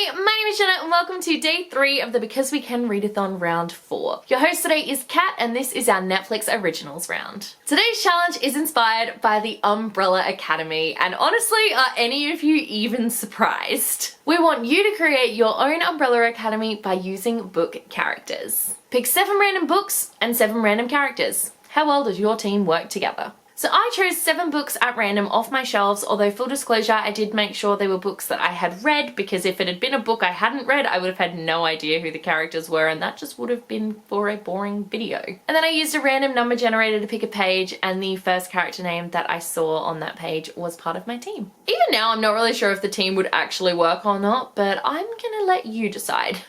Hey, my name is Jenna and welcome to day 3 of the Because We Can Readathon round 4. Your host today is Kat and this is our Netflix Originals round. Today's challenge is inspired by the Umbrella Academy, and honestly, are any of you even surprised? We want you to create your own Umbrella Academy by using book characters. Pick 7 random books and 7 random characters. How well does your team work together? So I chose 7 books at random off my shelves, although full disclosure, I did make sure they were books that I had read, because if it had been a book I hadn't read, I would have had no idea who the characters were, and that just would have been for a boring video. And then I used a random number generator to pick a page, and the first character name that I saw on that page was part of my team. Even now, I'm not really sure if the team would actually work or not, but I'm gonna let you decide.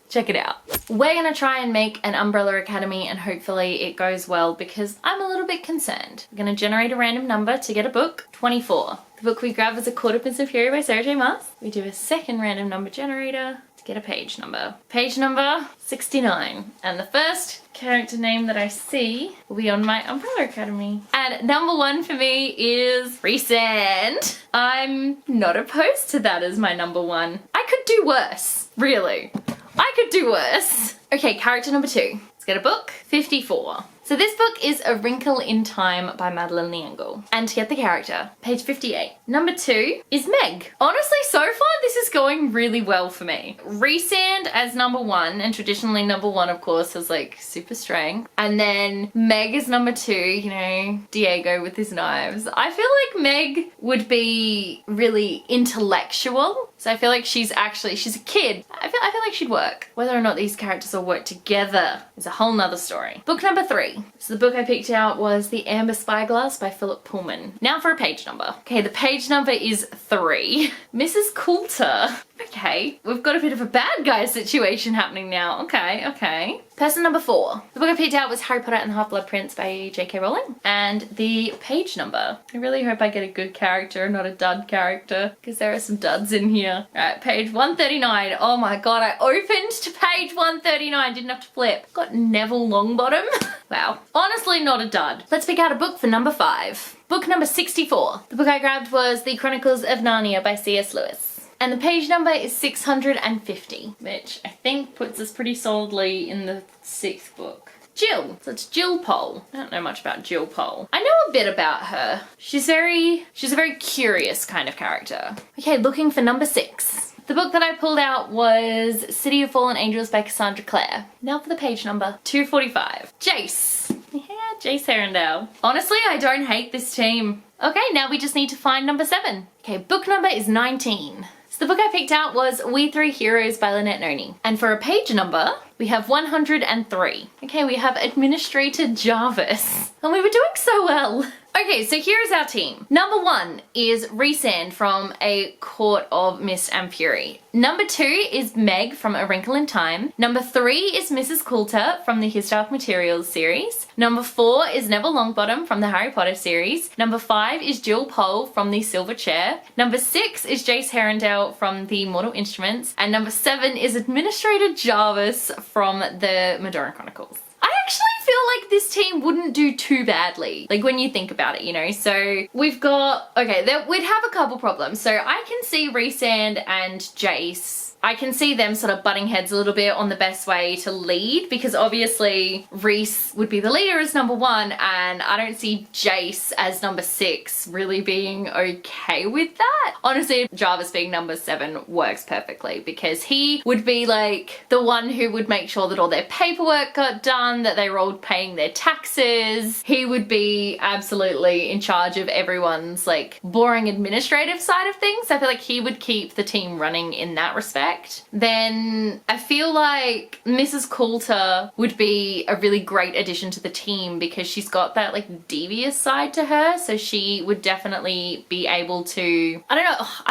Check it out. We're gonna try and make an Umbrella Academy and hopefully it goes well because I'm a little bit concerned. We're gonna generate a random number to get a book, 24. The book we grab is A Quarter Pin Superior by Sarah J. Maas. We do a second random number generator to get a page number. Page number 69. And the first character name that I see will be on my Umbrella Academy. And number 1 for me is Resand. I'm not opposed to that as my number 1. I could do worse, really. I could do worse. Okay, character number 2. Let's get a book. 54. So this book is A Wrinkle in Time by Madeleine L'Engle. And to get the character, page 58. Number 2 is Meg. Honestly, so far this is going really well for me. Resand as number 1, and traditionally number 1 of course is like super strength. And then Meg is number 2, you know, Diego with his knives. I feel like Meg would be really intellectual. So I feel like she's a kid. I feel like she'd work. Whether or not these characters will work together is a whole nother story. Book number 3. So the book I picked out was The Amber Spyglass by Philip Pullman. Now for a page number. Okay, the page number is 3. Mrs. Coulter. Okay, we've got a bit of a bad guy situation happening now. Okay. Person number 4. The book I picked out was Harry Potter and the Half-Blood Prince by J.K. Rowling. And the page number. I really hope I get a good character, not a dud character, because there are some duds in here. Alright, page 139. Oh my god, I opened to page 139, didn't have to flip. Got Neville Longbottom. Wow. Honestly, not a dud. Let's pick out a book for number 5. Book number 64. The book I grabbed was The Chronicles of Narnia by C.S. Lewis. And the page number is 650, which I think puts us pretty solidly in the 6th book. Jill. So it's Jill Pole. I don't know much about Jill Pole. I know a bit about her. She's a very curious kind of character. Okay, looking for number 6. The book that I pulled out was City of Fallen Angels by Cassandra Clare. Now for the page number, 245. Jace. Yeah, Jace Arendelle. Honestly, I don't hate this team. Okay, now we just need to find number 7. Okay, book number is 19. So the book I picked out was We Three Heroes by Lynette Noni. And for a page number, we have 103. Okay, we have Administrator Jarvis. And we were doing so well. Okay, so here is our team. Number 1 is Resand from A Court of Mist and Fury. Number 2 is Meg from A Wrinkle in Time. Number 3 is Mrs. Coulter from the His Dark Materials series. Number 4 is Neville Longbottom from the Harry Potter series. Number 5 is Jill Pole from the Silver Chair. Number 6 is Jace Arendelle from the Mortal Instruments. And number 7 is Administrator Jarvis from the Madonna Chronicles. I actually feel like this team wouldn't do too badly, like when you think about it, you know. So we've got, okay, we'd have a couple problems. So I can see Resand and Jace, I can see them sort of butting heads a little bit on the best way to lead, because obviously Reese would be the leader as number 1 and I don't see Jace as number 6 really being okay with that. Honestly, Jarvis being number 7 works perfectly because he would be like the one who would make sure that all their paperwork got done, that they were all paying their taxes. He would be absolutely in charge of everyone's like boring administrative side of things. I feel like he would keep the team running in that respect. Then I feel like Mrs. Coulter would be a really great addition to the team because she's got that like devious side to her. So she would definitely be able to, I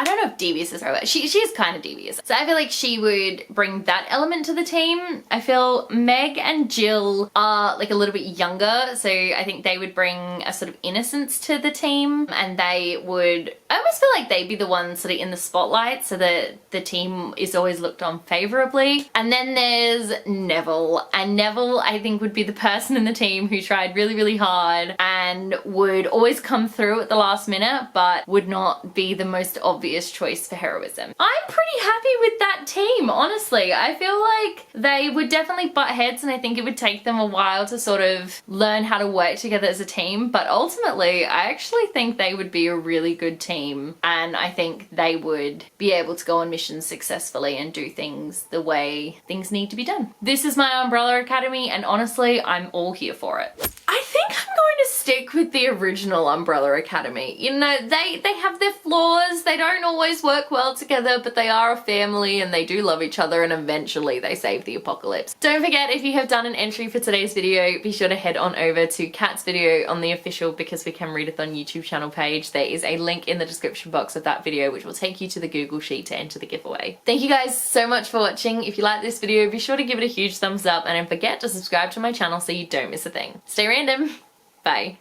don't know if devious is right, but she is kind of devious. So I feel like she would bring that element to the team. I feel Meg and Jill are like a little bit younger, so I think they would bring a sort of innocence to the team, and they would, I almost feel like they'd be the ones sort of in the spotlight so that the team is always looked on favorably. And then there's Neville, and Neville I think would be the person in the team who tried really, really hard and would always come through at the last minute, but would not be the most obvious choice for heroism. I'm pretty happy with that team, honestly. I feel like they would definitely butt heads, and I think it would take them a while to sort of learn how to work together as a team, but ultimately I actually think they would be a really good team, and I think they would be able to go on missions successfully and do things the way things need to be done. This is my Umbrella Academy, and honestly, I'm all here for it. I think I'm going to stick with the original Umbrella Academy. You know, they have their flaws, they don't always work well together, but they are a family and they do love each other, and eventually they save the apocalypse. Don't forget, if you have done an entry for today's video, be sure to head on over to Kat's video on the official Because We Can Readathon YouTube channel page. There is a link in the description box of that video which will take you to the Google Sheet to enter the giveaway. Thank you guys so much for watching. If you like this video, be sure to give it a huge thumbs up, and don't forget to subscribe to my channel so you don't miss a thing. Stay random. Bye.